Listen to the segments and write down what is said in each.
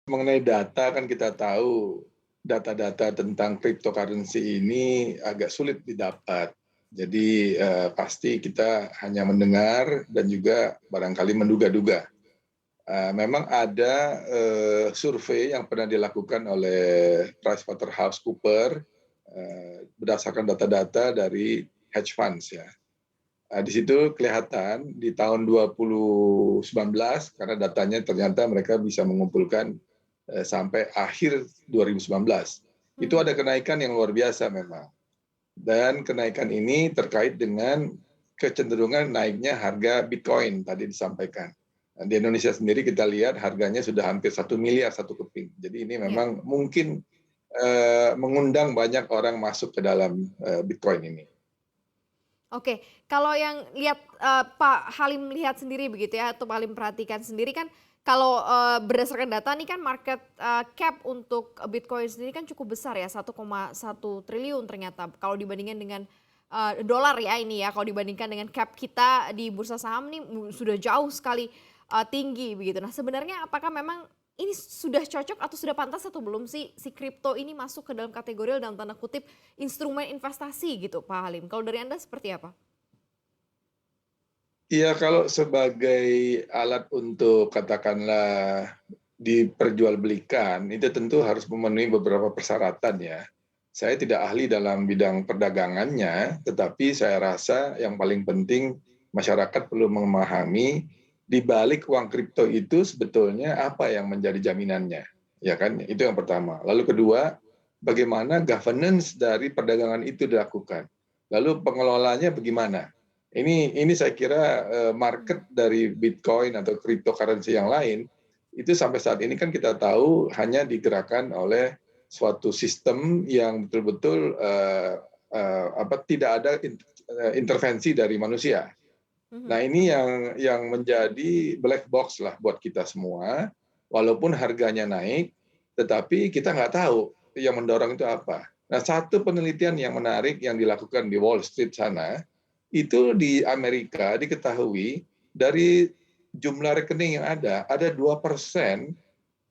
Mengenai data kan kita tahu data-data tentang cryptocurrency ini agak sulit didapat. Jadi pasti kita hanya mendengar dan juga barangkali menduga-duga. Memang ada survei yang pernah dilakukan oleh PricewaterhouseCoopers berdasarkan data-data dari hedge funds ya. Di situ kelihatan di tahun 2019 karena datanya ternyata mereka bisa mengumpulkan sampai akhir 2019. Itu ada kenaikan yang luar biasa memang. Dan kenaikan ini terkait dengan kecenderungan naiknya harga Bitcoin tadi disampaikan. Di Indonesia sendiri kita lihat harganya sudah hampir 1 miliar satu keping. Jadi ini Ya. memang mungkin mengundang banyak orang masuk ke dalam Bitcoin ini. Oke, kalau yang lihat, Pak Halim lihat sendiri begitu ya, atau Pak Halim perhatikan sendiri kan kalau, berdasarkan data nih kan market, cap untuk Bitcoin sendiri kan cukup besar ya, 1,1 triliun ternyata kalau dibandingkan dengan, dolar ya ini ya, kalau dibandingkan dengan cap kita di bursa saham nih sudah jauh sekali, tinggi begitu. Nah sebenarnya apakah memang ini sudah cocok atau sudah pantas atau belum sih si kripto ini masuk ke dalam kategori dalam tanda kutip instrumen investasi gitu Pak Halim? Kalau dari Anda seperti apa? Iya, kalau sebagai alat untuk katakanlah diperjualbelikan, itu tentu harus memenuhi beberapa persyaratan ya. Saya tidak ahli dalam bidang perdagangannya, tetapi saya rasa yang paling penting masyarakat perlu memahami di balik uang kripto itu sebetulnya apa yang menjadi jaminannya. Ya kan? Itu yang pertama. Lalu kedua, bagaimana governance dari perdagangan itu dilakukan. Lalu pengelolanya bagaimana? Ini saya kira market dari Bitcoin atau cryptocurrency yang lain itu sampai saat ini kan kita tahu hanya digerakkan oleh suatu sistem yang betul-betul tidak ada intervensi dari manusia. Nah Mhm, ini oke. yang menjadi black box lah buat kita semua, walaupun harganya naik, tetapi kita nggak tahu yang mendorong itu apa. Nah satu penelitian yang menarik yang dilakukan di Wall Street sana, itu di Amerika diketahui dari jumlah rekening yang ada 2%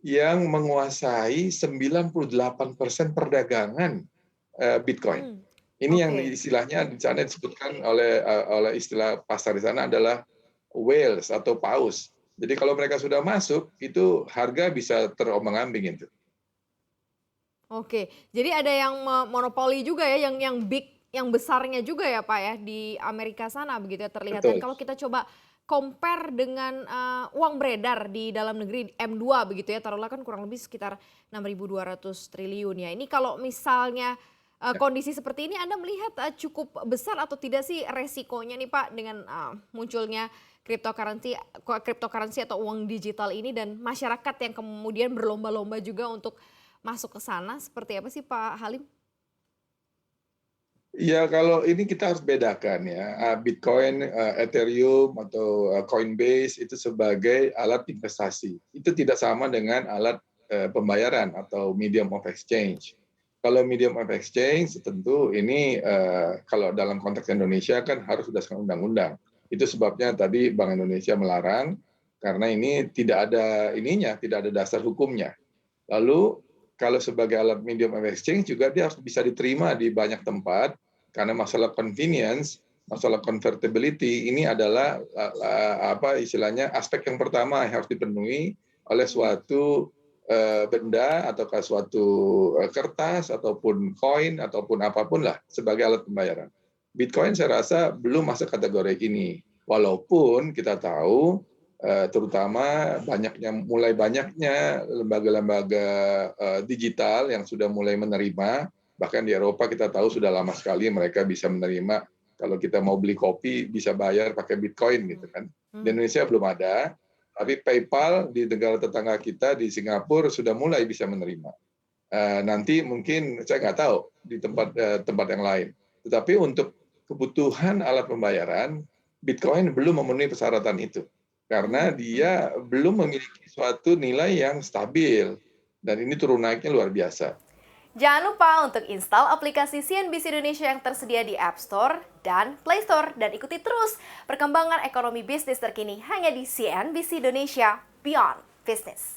yang menguasai 98% perdagangan Bitcoin. Mmm, Ini yang oke. istilahnya di sana disebutkan oleh istilah pasar di sana adalah whales atau paus. Jadi kalau mereka sudah masuk, itu harga bisa terombang-ambing itu. Oke, jadi ada yang monopoli juga ya, yang big, yang besarnya juga ya Pak ya, di Amerika sana begitu ya terlihat. Dan Betul. kalau kita coba compare dengan, uang beredar di dalam negeri M2 begitu ya, taruhlah kan kurang lebih sekitar 6.200 triliun ya. Ini kalau misalnya, kondisi seperti ini Anda melihat, cukup besar atau tidak sih resikonya nih Pak dengan, munculnya cryptocurrency cryptocurrency atau uang digital ini dan masyarakat yang kemudian berlomba-lomba juga untuk masuk ke sana seperti apa sih Pak Halim? Ya kalau ini kita harus bedakan ya, Bitcoin, Ethereum atau Coinbase itu sebagai alat investasi. Itu tidak sama dengan alat pembayaran atau medium of exchange. Kalau medium of exchange tentu ini kalau dalam konteks Indonesia kan harus berdasarkan undang-undang. Itu sebabnya tadi Bank Indonesia melarang karena ini tidak ada ininya, tidak ada dasar hukumnya. Lalu kalau sebagai alat medium of exchange juga dia harus bisa diterima di banyak tempat karena masalah convenience, masalah convertibility ini adalah apa istilahnya aspek yang pertama yang harus dipenuhi oleh Mhm. suatu benda atau suatu kertas ataupun koin ataupun apapun lah sebagai alat pembayaran. Bitcoin saya rasa belum masuk kategori ini. Walaupun kita tahu terutama mulai banyaknya lembaga-lembaga digital yang sudah mulai menerima, bahkan di Eropa kita tahu sudah lama sekali mereka bisa menerima kalau kita mau beli kopi bisa bayar pakai Bitcoin gitu kan. Di Mhm. Indonesia belum ada, tapi PayPal di negara tetangga kita di Singapura sudah mulai bisa menerima. Nanti mungkin saya nggak tahu di tempat yang lain. Tetapi untuk kebutuhan alat pembayaran, Bitcoin belum memenuhi persyaratan itu. Karena Mmm, mhm. dia belum memiliki suatu nilai yang stabil. Dan ini turun naiknya luar biasa. Jangan lupa untuk install aplikasi CNBC Indonesia yang tersedia di App Store dan Play Store dan ikuti terus perkembangan ekonomi bisnis terkini hanya di CNBC Indonesia Beyond Business.